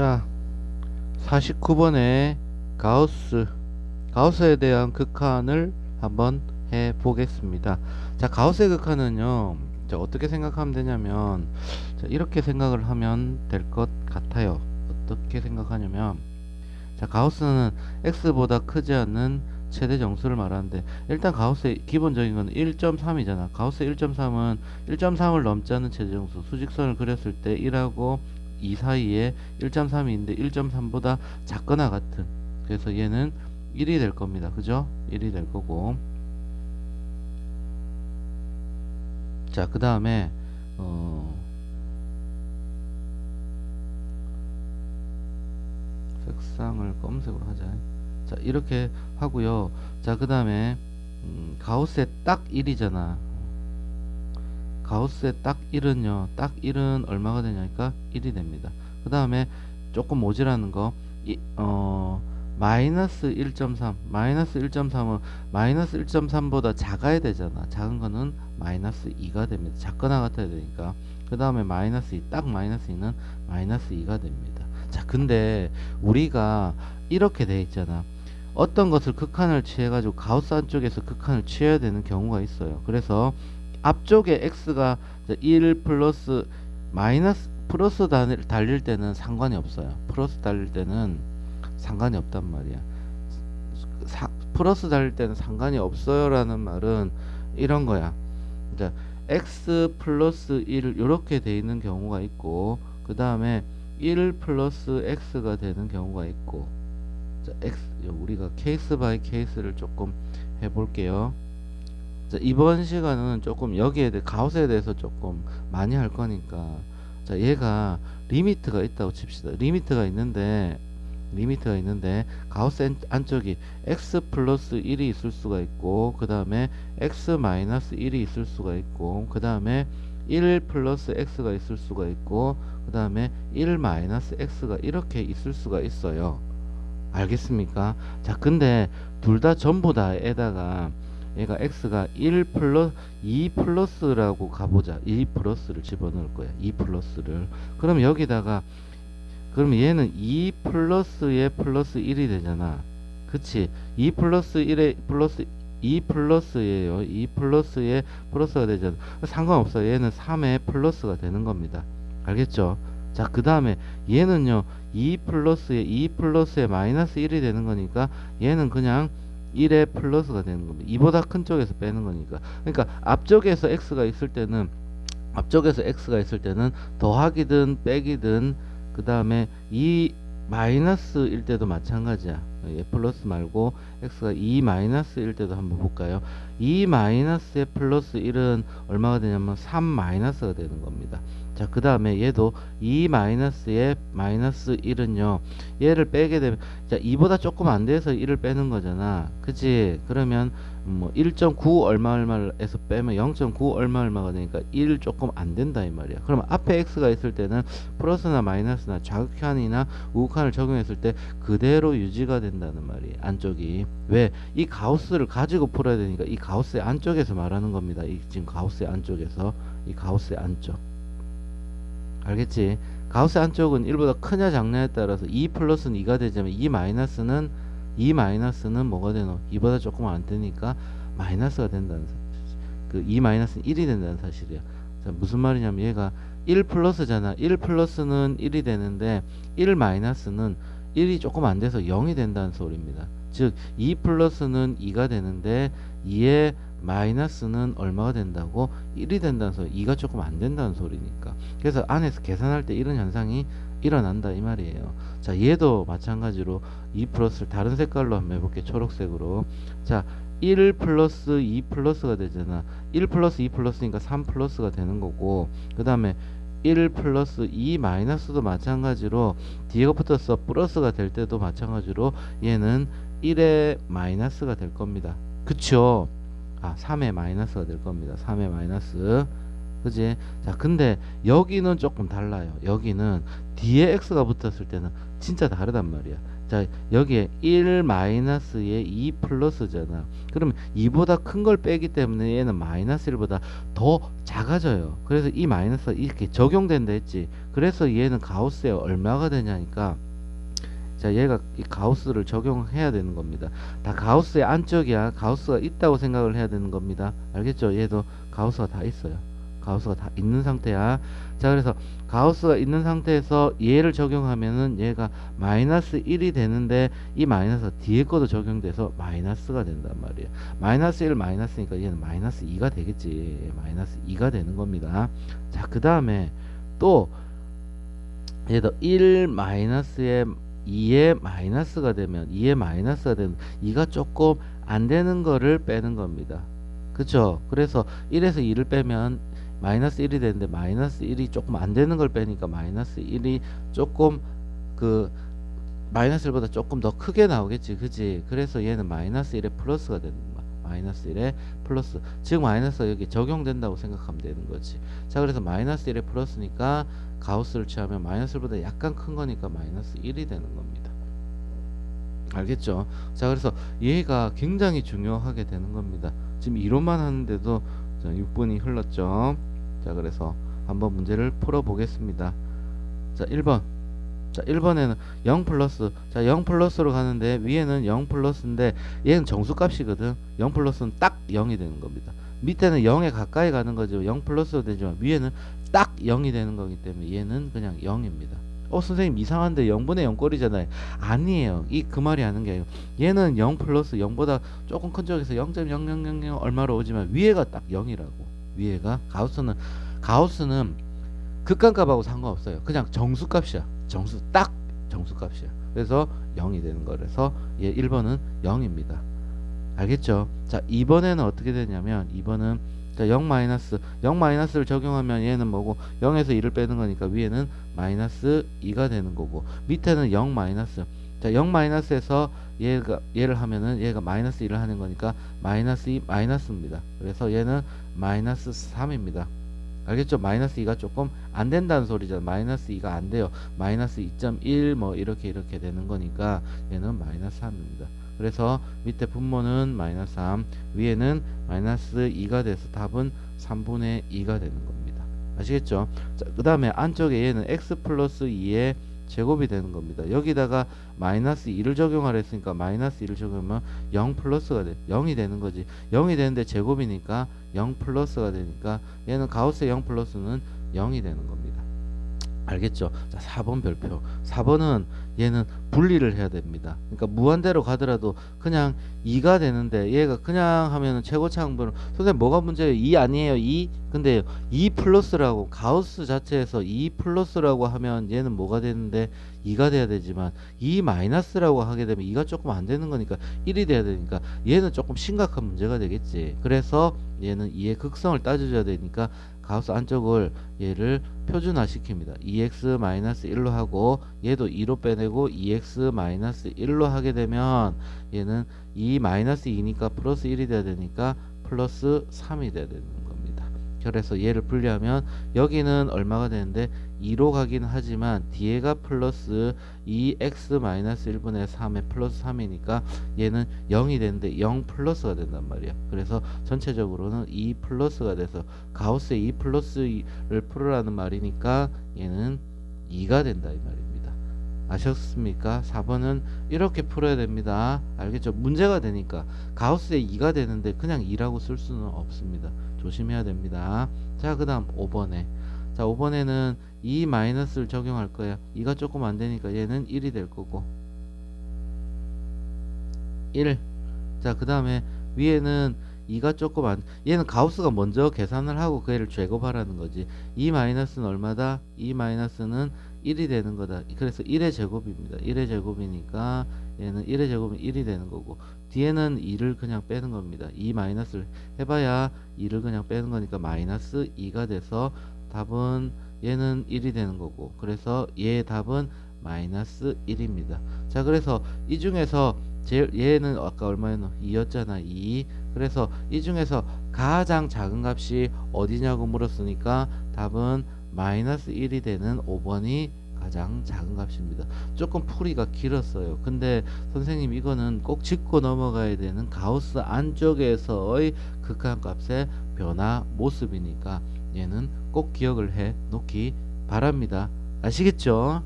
자, 49번에 가우스에 대한 극한을 한번 해 보겠습니다. 자, 가우스의 극한은요, 자, 어떻게 생각하면 되냐면, 자, 이렇게 생각을 하면 될 것 같아요. 어떻게 생각하냐면, 자, 가우스는 x보다 크지 않는 최대 정수를 말하는데, 일단 가우스의 기본적인 건 1.3이잖아. 가우스 1.3은 1.3을 넘지 않는 최대 정수, 수직선을 그렸을 때 1하고 2 사이에 1.3이 있는데 1.3보다 작거나 같은, 그래서 얘는 1이 될 겁니다. 그죠? 1이 될 거고, 자, 그 다음에 색상을 검은색으로 하자. 자, 이렇게 하고요. 자, 그 다음에 가우스의 딱 1이잖아. 가우스의 딱 1은요, 딱 1은 얼마가 되냐니까 1이 됩니다. 그 다음에 조금 모자라는 거, 마이너스 1.3, 마이너스 1.3은 마이너스 1.3보다 작아야 되잖아. 작은 거는 마이너스 2가 됩니다. 작거나 같아야 되니까. 그 다음에 마이너스 2, 딱 마이너스 2는 마이너스 2가 됩니다. 자, 근데 우리가 이렇게 돼 있잖아. 어떤 것을 극한을 취해가지고 가우스 안쪽에서 극한을 취해야 되는 경우가 있어요. 그래서 앞쪽에 x가 1 플러스 마이너스 플러스 달릴 때는 상관이 없어요. 플러스 달릴 때는 상관이 없단 말이야. 플러스 달릴 때는 상관이 없어요 라는 말은 이런 거야. 그러니까 x 플러스 1 이렇게 돼 있는 경우가 있고, 그 다음에 1 플러스 x가 되는 경우가 있고, 자, 우리가 케이스 바이 케이스를 조금 해볼게요. 자, 이번 시간은 조금 여기에 대해 가우스에 대해서 조금 많이 할 거니까, 자, 얘가 리미트가 있다고 칩시다. 리미트가 있는데 가우스 안쪽이 x 플러스 1이 있을 수가 있고, 그 다음에 x 마이너스 1이 있을 수가 있고, 그 다음에 1 플러스 x가 있을 수가 있고, 그 다음에 1 마이너스 x가 이렇게 있을 수가 있어요. 알겠습니까? 자, 근데 둘 다 전부 다에다가 얘가 x가 1 플러스 2 플러스라고 가보자. 2 플러스를 집어넣을 거야. 2 플러스를. 그럼 여기다가, 그럼 얘는 2 플러스에 플러스 1이 되잖아. 그치? 2 플러스 1에 플러스 2 플러스예요. 2 플러스에 플러스가 되잖아. 상관없어요. 얘는 3에 플러스가 되는 겁니다. 알겠죠? 자, 그 다음에 얘는요, 2 플러스에 마이너스 1이 되는 거니까 얘는 그냥 1에 플러스가 되는 겁니다. 2보다 큰 쪽에서 빼는 거니까. 그러니까 앞쪽에서 x가 있을 때는 더하기든 빼기든, 그 다음에 이 마이너스일 때도 마찬가지야. 플러스 말고 x가 2 마이너스일 때도 한번 볼까요? 2 마이너스에 플러스 1은 얼마가 되냐면 3 마이너스가 되는 겁니다. 자, 그 다음에 얘도 2 마이너스에 마이너스 1은요, 얘를 빼게 되면, 자, 2보다 조금 안 돼서 1을 빼는 거잖아. 그치? 그러면 뭐 1.9 얼마에서 빼면 0.9 얼마가 되니까 1 조금 안 된다 이 말이야. 그럼 앞에 x가 있을 때는 플러스나 마이너스나 좌극한이나 우극한을 적용했을 때 그대로 유지가 된다는 말이에요. 안쪽이. 왜? 이 가우스를 가지고 풀어야 되니까 이 가우스의 안쪽에서 말하는 겁니다. 이 지금 가우스의 안쪽에서, 이 가우스의 안쪽. 알겠지? 가우스 안쪽은 1보다 크냐 작냐에 따라서 2 플러스는 2가 되지만 2 마이너스는 뭐가 되노? 2보다 조금 안 되니까 마이너스가 된다는 사실. 그 2 마이너스는 1이 된다는 사실이야. 자, 무슨 말이냐면 얘가 1 플러스잖아. 1 플러스는 1이 되는데 1 마이너스는 1이 조금 안 돼서 0이 된다는 소리입니다. 즉 2 플러스는 2가 되는데 2의 마이너스는 얼마가 된다고? 1이 된다는 소리. 2가 조금 안 된다는 소리니까. 그래서 안에서 계산할 때 이런 현상이 일어난다 이 말이에요. 자, 얘도 마찬가지로 2 플러스를 다른 색깔로 한번 해볼게. 초록색으로. 자, 1 플러스 2 플러스가 되잖아. 1 플러스 2 플러스니까 3 플러스가 되는 거고, 그 다음에 1 플러스 2 마이너스도 마찬가지로 뒤에가 붙어서 플러스가 될 때도 마찬가지로 얘는 1의 마이너스가 될 겁니다. 그쵸? 3의 마이너스가 될 겁니다. 3의 마이너스. 그지? 자, 근데 여기는 조금 달라요. 여기는 뒤에 x가 붙었을 때는 진짜 다르단 말이야. 자, 여기에 1 마이너스에 2 플러스잖아. 그러면 2보다 큰 걸 빼기 때문에 얘는 마이너스 1보다 더 작아져요. 그래서 이 마이너스가 이렇게 적용된다 했지. 그래서 얘는 가우스에 얼마가 되냐니까, 자, 얘가 이 가우스를 적용해야 되는 겁니다. 다 가우스의 안쪽이야. 가우스가 있다고 생각을 해야 되는 겁니다. 알겠죠? 얘도 가우스가 다 있어요. 가우스가 다 있는 상태야. 자, 그래서 가우스가 있는 상태에서 얘를 적용하면은 얘가 마이너스 1이 되는데, 이 마이너스가 뒤에 것도 적용돼서 마이너스가 된단 말이에요. 마이너스 1 마이너스니까 얘는 마이너스 2가 되겠지. 마이너스 2가 되는 겁니다. 자, 그 다음에 또 얘도 1 마이너스에 2의 마이너스가 되면, 2의 마이너스가 되면 2가 조금 안 되는 거를 빼는 겁니다. 그쵸? 그래서 1에서 2를 빼면 마이너스 1이 되는데, 마이너스 1이 조금 안 되는 걸 빼니까 마이너스 1이 조금 그 마이너스 1보다 조금 더 크게 나오겠지. 그지? 그래서 얘는 마이너스 1의 플러스가 되는 거야. 마이너스 1의 플러스. 즉 마이너스가 여기 적용된다고 생각하면 되는 거지. 자, 그래서 마이너스 1의 플러스니까 가우스를 취하면 마이너스 1보다 약간 큰 거니까 마이너스 1이 되는 겁니다. 알겠죠? 자, 그래서 얘가 굉장히 중요하게 되는 겁니다. 지금 이론만 하는데도 6분이 흘렀죠. 자, 그래서 한번 문제를 풀어 보겠습니다. 자, 1번. 자, 1번에는 0 플러스. 자, 0 플러스로 가는데 위에는 0 플러스인데 얘는 정수값이거든. 0 플러스는 딱 0이 되는 겁니다. 밑에는 0에 가까이 가는 거죠. 0 플러스도 되지만 위에는 딱 0이 되는 거기 때문에 얘는 그냥 0입니다. 선생님 이상한데 0분의 0 꼴이잖아요. 아니에요. 그 말이 하는 게 아니고, 얘는 0 플러스 0보다 조금 큰 쪽에서 0.0000 얼마로 오지만 위에가 딱 0이라고. 위에가 가우스는 극한값하고 상관없어요. 그냥 정수값이야. 딱 정수값이야. 그래서 0이 되는 거라서 얘 1번은 0입니다. 알겠죠? 자, 2번에는 어떻게 되냐면, 2번은 자, 0 마이너스를 적용하면 얘는 뭐고, 0에서 2를 빼는 거니까 위에는 마이너스 2가 되는 거고, 밑에는 0 마이너스. 자, 0 마이너스에서 얘를 하면은 얘가 마이너스 1을 하는 거니까 마이너스 2 마이너스입니다. 그래서 얘는 마이너스 3입니다. 알겠죠? 마이너스 2가 조금 안 된다는 소리잖아. 마이너스 2가 안 돼요. 마이너스 2.1 뭐 이렇게 되는 거니까 얘는 마이너스 3입니다. 그래서 밑에 분모는 마이너스 3, 위에는 마이너스 2가 돼서 답은 3분의 2가 되는 겁니다. 아시겠죠? 자, 그 다음에 안쪽에 얘는 x 플러스 2의 제곱이 되는 겁니다. 여기다가 마이너스 2를 적용하려 했으니까 마이너스 2를 적용하면 0 플러스가 돼. 0이 되는 거지. 0이 되는데 제곱이니까 0 플러스가 되니까 얘는 가우스의 0 플러스는 0이 되는 겁니다. 알겠죠? 자, 4번 별표. 4번은 얘는 분리를 해야 됩니다. 그러니까 무한대로 가더라도 그냥 2가 되는데, 얘가 그냥 하면은 최고차항분은, 선생님 뭐가 문제예요? 2 아니에요? 2? 근데 2 플러스라고, 가우스 자체에서 2 플러스라고 하면 얘는 뭐가 되는데 2가 돼야 되지만, 2 마이너스라고 하게 되면 2가 조금 안 되는 거니까 1이 돼야 되니까 얘는 조금 심각한 문제가 되겠지. 그래서 얘는 2의 극성을 따져줘야 되니까 가우스 안쪽을 얘를 표준화 시킵니다. 2x-1로 하고 얘도 2로 빼내고 2x-1로 하게 되면 얘는 2-2니까 플러스 1이 돼야 되니까 플러스 3이 돼야 되는 겁니다. 그래서 얘를 분리하면 여기는 얼마가 되는데 2로 가긴 하지만 뒤에가 플러스 2x-1분의 3의 플러스 3이니까 얘는 0이 되는데 0 플러스가 된단 말이야. 그래서 전체적으로는 2 플러스가 돼서 가우스의 2 플러스를 풀으라는 말이니까 얘는 2가 된다 이 말입니다. 아셨습니까? 4번은 이렇게 풀어야 됩니다. 알겠죠? 문제가 되니까 가우스의 2가 되는데 그냥 2라고 쓸 수는 없습니다. 조심해야 됩니다. 자, 그 다음 5번에, 자, 5번에는 2 마이너스를 적용할 거야. 2가 조금 안 되니까 얘는 1이 될 거고 1. 자, 그 다음에 위에는 2가 조금 안, 얘는 가우스가 먼저 계산을 하고 그 애를 제곱하라는 거지. 2 마이너스는 얼마다? 2 마이너스는 1이 되는 거다. 그래서 1의 제곱입니다. 1의 제곱이니까 얘는 1의 제곱은 1이 되는 거고, 뒤에는 2를 그냥 빼는 겁니다. 2 마이너스를 해봐야 2를 그냥 빼는 거니까 마이너스 2가 돼서 답은 얘는 1이 되는 거고, 그래서 얘의 답은 마이너스 1입니다. 자, 그래서 이 중에서 얘는 아까 얼마였노? 2였잖아. 2. 그래서 이 중에서 가장 작은 값이 어디냐고 물었으니까 답은 마이너스 1이 되는 5번이 가장 작은 값입니다. 조금 풀이가 길었어요. 근데 선생님 이거는 꼭 짚고 넘어가야 되는 가우스 안쪽에서의 극한값의 변화 모습이니까 얘는 꼭 기억을 해 놓기 바랍니다. 아시겠죠?